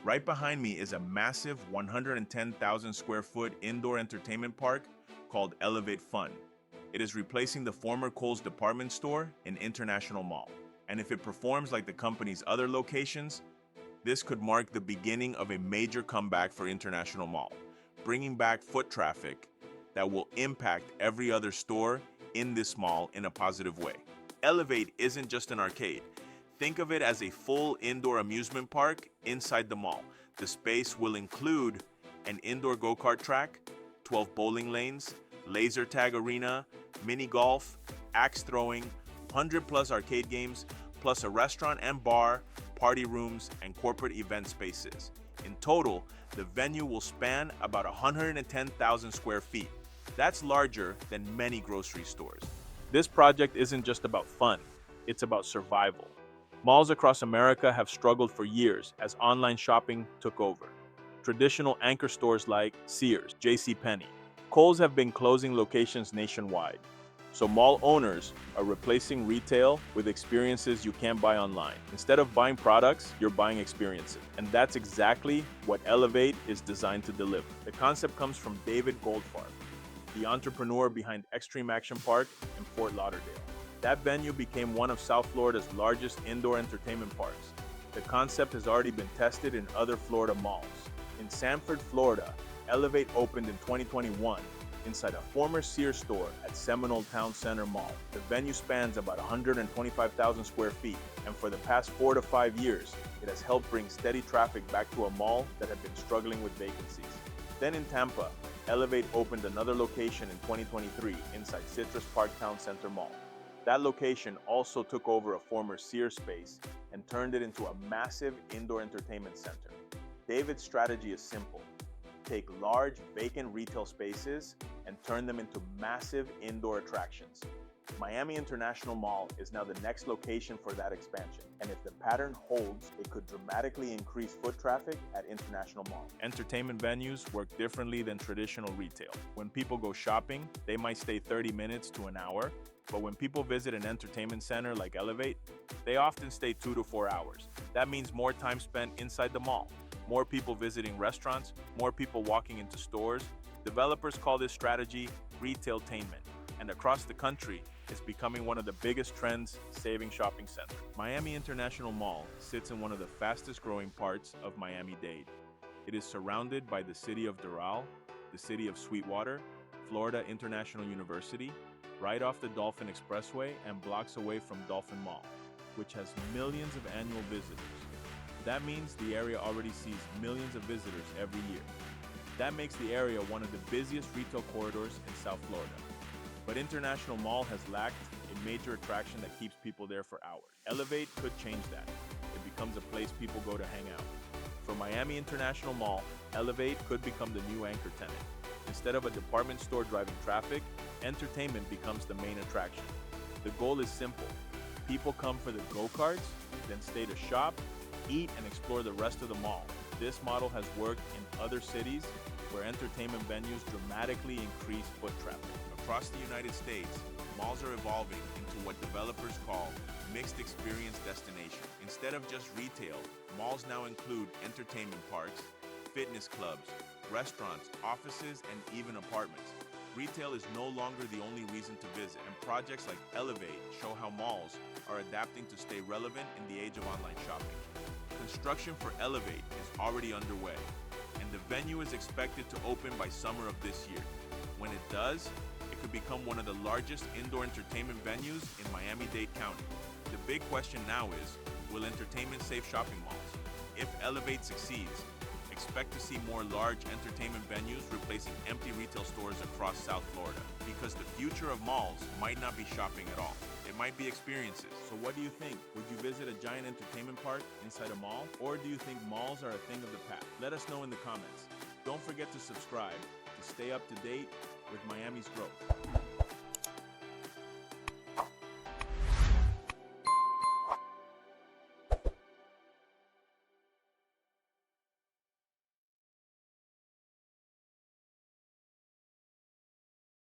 Right behind me is a massive 110,000 square foot indoor entertainment park called Elev8 Fun. It is replacing the former Kohl's department store in International Mall. And if it performs like the company's other locations, this could mark the beginning of a major comeback for International Mall, bringing back foot traffic that will impact every other store in this mall in a positive way. Elev8 isn't just an arcade. Think of it as a full indoor amusement park inside the mall. The space will include an indoor go-kart track, 12 bowling lanes, laser tag arena, mini golf, axe throwing, 100+ arcade games, plus a restaurant and bar, party rooms, and corporate event spaces. In total, the venue will span about 110,000 square feet. That's larger than many grocery stores. This project isn't just about fun, it's about survival. Malls across America have struggled for years as online shopping took over. Traditional anchor stores like Sears, JCPenney, Kohl's have been closing locations nationwide. So mall owners are replacing retail with experiences you can't buy online. Instead of buying products, you're buying experiences. And that's exactly what Elev8 is designed to deliver. The concept comes from David Goldfarb, the entrepreneur behind Extreme Action Park in Fort Lauderdale. That venue became one of South Florida's largest indoor entertainment parks. The concept has already been tested in other Florida malls. In Sanford, Florida, Elev8 opened in 2021 inside a former Sears store at Seminole Town Center Mall. The venue spans about 125,000 square feet, and for the past 4 to 5 years, it has helped bring steady traffic back to a mall that had been struggling with vacancies. Then in Tampa, Elev8 opened another location in 2023 inside Citrus Park Town Center Mall. That location also took over a former Sears space and turned it into a massive indoor entertainment center. David's strategy is simple. Take large, vacant retail spaces and turn them into massive indoor attractions. Miami International Mall is now the next location for that expansion, and if the pattern holds, it could dramatically increase foot traffic at International Mall. Entertainment venues work differently than traditional retail. When people go shopping, they might stay 30 minutes to an hour, but when people visit an entertainment center like Elev8, they often stay 2 to 4 hours. That means more time spent inside the mall, more people visiting restaurants, more people walking into stores. Developers call this strategy retailtainment, and across the country, it's becoming one of the biggest trends saving shopping centers. Miami International Mall sits in one of the fastest growing parts of Miami-Dade. It is surrounded by the city of Doral, the city of Sweetwater, Florida International University, right off the Dolphin Expressway and blocks away from Dolphin Mall, which has millions of annual visitors. That means the area already sees millions of visitors every year. That makes the area one of the busiest retail corridors in South Florida. But International Mall has lacked a major attraction that keeps people there for hours. Elev8 could change that. It becomes a place people go to hang out. For Miami International Mall, Elev8 could become the new anchor tenant. Instead of a department store driving traffic, entertainment becomes the main attraction. The goal is simple. People come for the go-karts, then stay to shop, eat, and explore the rest of the mall. This model has worked in other cities where entertainment venues dramatically increase foot traffic. Across the United States, malls are evolving into what developers call mixed experience destinations. Instead of just retail, malls now include entertainment parks, fitness clubs, restaurants, offices, and even apartments. Retail is no longer the only reason to visit, and projects like Elev8 show how malls are adapting to stay relevant in the age of online shopping. Construction for Elev8 is already underway, and the venue is expected to open by summer of this year. When it does, it could become one of the largest indoor entertainment venues in Miami-Dade County. The big question now is, will entertainment save shopping malls? If Elev8 succeeds, expect to see more large entertainment venues replacing empty retail stores across South Florida. Because the future of malls might not be shopping at all. It might be experiences. So what do you think? Would you visit a giant entertainment park inside a mall? Or do you think malls are a thing of the past? Let us know in the comments. Don't forget to subscribe to stay up to date with Miami's growth.